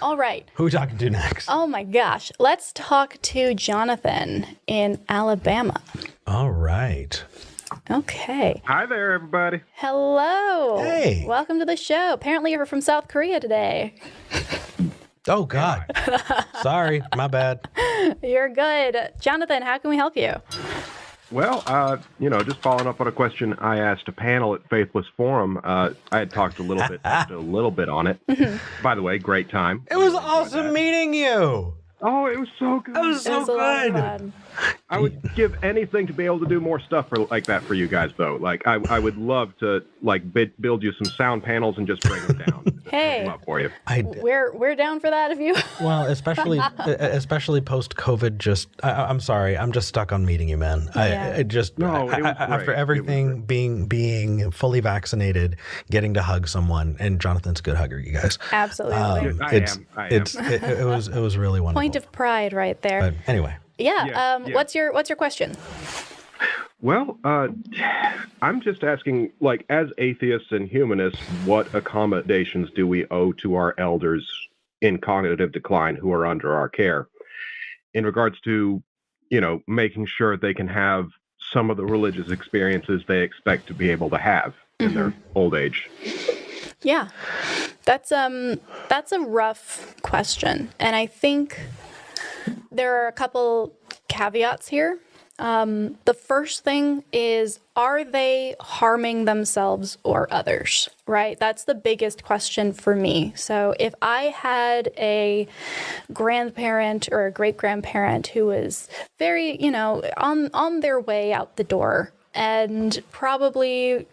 All right. Who are we talking to next? Oh my gosh. Let's talk to Johnathan in Alabama. All right. Okay. Hi there, everybody. Hello. Hey. Welcome to the show. Apparently you're from South Korea today. Oh, God. Sorry. My bad. You're good. Johnathan, how can we help you? Well, just following up on a question I asked a panel at Faithless Forum. I had talked a little bit on it. By the way, great time. It was awesome meeting you. Oh, it was so good. It was so It was a lot of good. fun. I would give anything to be able to do more stuff like that for you guys, though. Like, I would love to build you some sound panels and just bring them down. Hey. Up for you. We're down for that if you. Well, especially post COVID. I'm sorry. I'm just stuck on meeting you, man. Yeah. It was After great. everything being fully vaccinated, getting to hug someone, and Jonathan's a good hugger, you guys. Absolutely. I am. It was really wonderful. Point of pride right there. But anyway. Yeah. What's your question? Well, I'm just asking, like, as atheists and humanists, what accommodations do we owe to our elders in cognitive decline who are under our care in regards to, making sure they can have some of the religious experiences they expect to be able to have in their old age? Yeah. That's a rough question. And I think there are a couple caveats here. The first thing is, are they harming themselves or others, right? That's the biggest question for me. So if I had a grandparent or a great-grandparent who was very, on their way out the door and probably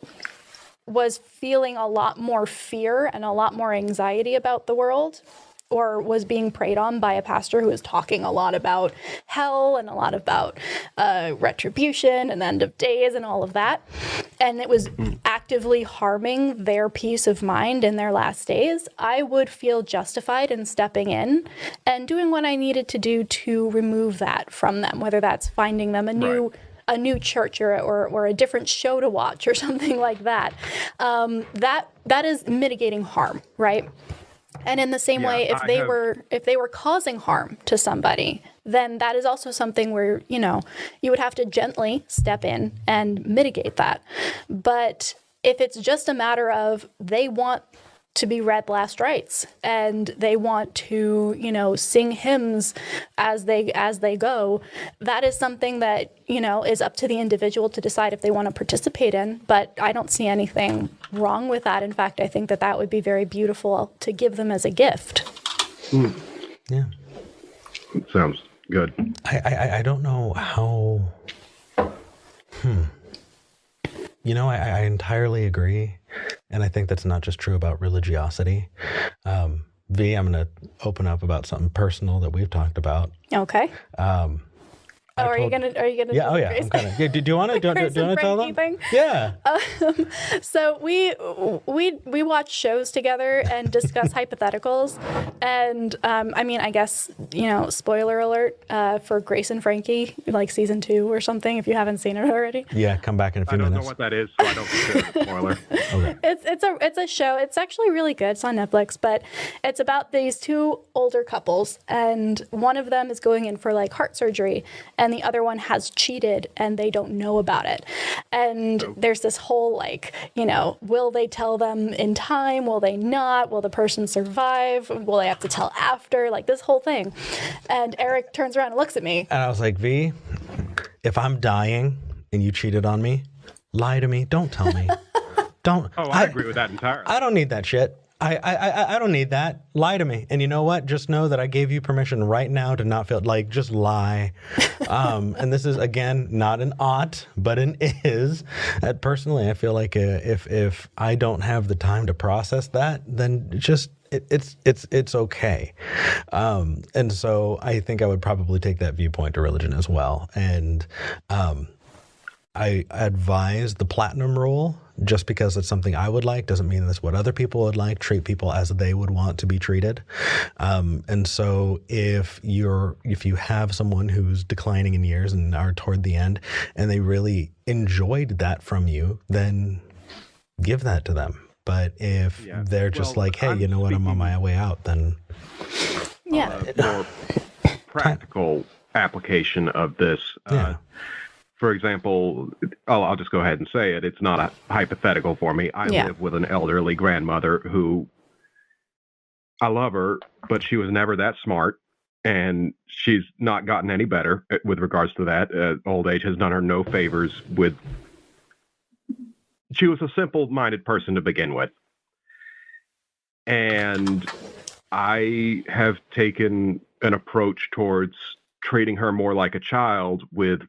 was feeling a lot more fear and a lot more anxiety about the world, or was being preyed on by a pastor who was talking a lot about hell and a lot about retribution and the end of days and all of that, and it was actively harming their peace of mind in their last days, I would feel justified in stepping in and doing what I needed to do to remove that from them, whether that's finding them a new church or a different show to watch or something like that. That is mitigating harm, right? And in the same way, if they were causing harm to somebody, then that is also something where, you would have to gently step in and mitigate that. But if it's just a matter of they want to be read last rites and they want to, sing hymns as they go, that is something that, is up to the individual to decide if they want to participate in. But I don't see anything wrong with that. In fact, I think that would be very beautiful to give them as a gift. Yeah. Sounds good. I don't know how. I entirely agree. And I think that's not just true about religiosity. V, I'm going to open up about something personal that we've talked about. Okay. Are you gonna? Yeah. Oh, yeah. I'm kind of. Yeah. Do you want to? Do you want to tell them? Thing? Yeah. So we watch shows together and discuss hypotheticals, and I guess spoiler alert for Grace and Frankie, like season 2 or something, if you haven't seen it already. Yeah, come back in a few minutes. I don't know what that is, so I don't consider it a spoiler. Okay. It's a show. It's actually really good. It's on Netflix, but it's about these two older couples, and one of them is going in for like heart surgery, and the other one has cheated and they don't know about it. And there's this whole will they tell them in time? Will they not? Will the person survive? Will they have to tell after? Like this whole thing. And Eric turns around and looks at me. And I was like, V, if I'm dying and you cheated on me, lie to me. Don't tell me. Don't. Oh, I agree with that entirely. I don't need that shit. I don't need that. Lie to me. And you know what? Just know that I gave you permission right now to not feel like just lie. And this is, again, not an ought, but an is. Personally, I feel like if I don't have the time to process that, then just it's okay. And so I think I would probably take that viewpoint to religion as well. And I advise the platinum rule. Just because it's something I would like doesn't mean that's what other people would like. Treat people as they would want to be treated. And so if you have someone who's declining in years and are toward the end and they really enjoyed that from you, then give that to them. But if they're just hey, you know what, I'm on my way out, then Yeah. more practical application of this. Yeah. For example, I'll just go ahead and say it. It's not a hypothetical for me. I Yeah. live with an elderly grandmother who, I love her, but she was never that smart, and she's not gotten any better with regards to that. Old age has done her no favors with. She was a simple-minded person to begin with, and I have taken an approach towards treating her more like a child with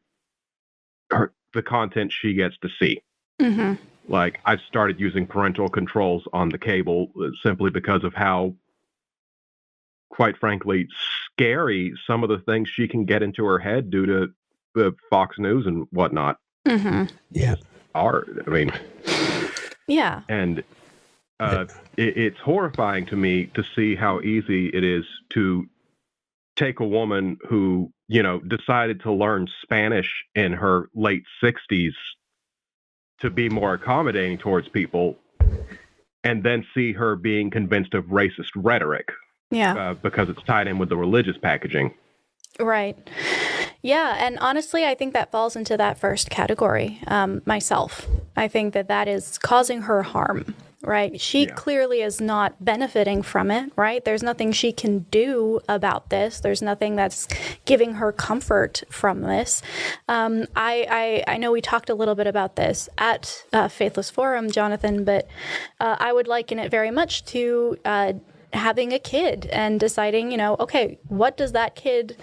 the content she gets to see. Mm-hmm. Like, I've started using parental controls on the cable simply because of how, quite frankly, scary some of the things she can get into her head due to the Fox News and whatnot Mm-hmm. Yeah. are. I mean, Yeah. and it's horrifying to me to see how easy it is to take a woman who, decided to learn Spanish in her late 60s to be more accommodating towards people, and then see her being convinced of racist rhetoric Yeah. because it's tied in with the religious packaging. Right. Yeah. And honestly, I think that falls into that first category. Myself, I think that is causing her harm. Right. She clearly is not benefiting from it. Right. There's nothing she can do about this. There's nothing that's giving her comfort from this. I know we talked a little bit about this at Faithless Forum, Johnathan, but I would liken it very much to having a kid and deciding, okay, what does that kid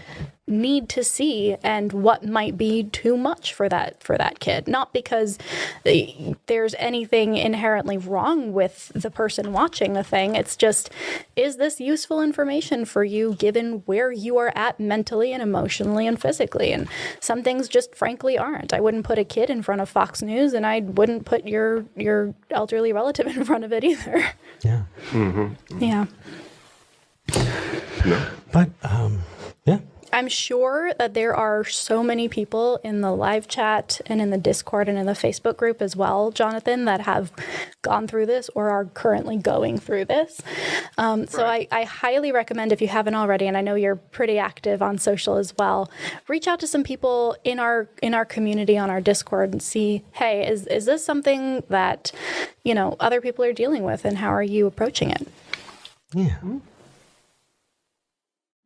need to see and what might be too much for that kid? Not because there's anything inherently wrong with the person watching the thing. It's just, is this useful information for you given where you are at mentally and emotionally and physically? And some things just frankly aren't. I wouldn't put a kid in front of Fox News, and I wouldn't put your elderly relative in front of it either. Yeah. Mm-hmm. Yeah. No. But yeah. I'm sure that there are so many people in the live chat and in the Discord and in the Facebook group as well, Johnathan, that have gone through this or are currently going through this. So I highly recommend, if you haven't already, and I know you're pretty active on social as well, reach out to some people in our community on our Discord and see, hey, is this something that, other people are dealing with, and how are you approaching it? Yeah.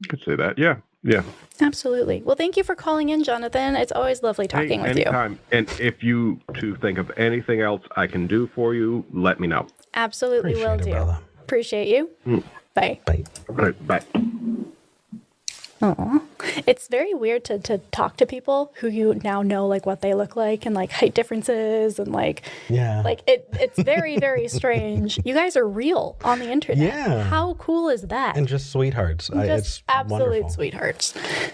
Could say that. Yeah. Yeah. Absolutely. Well, thank you for calling in, Johnathan. It's always lovely talking with you. Anytime. And if you two think of anything else I can do for you, let me know. Absolutely Appreciate will it, do. brother. Appreciate you. Bye. Bye. All right. Bye. Aw. It's very weird to talk to people who you now know like what they look like and like height differences and Yeah. it's very, very strange. You guys are real on the internet. Yeah. How cool is that? And just sweethearts. Just It's absolute wonderful. sweethearts.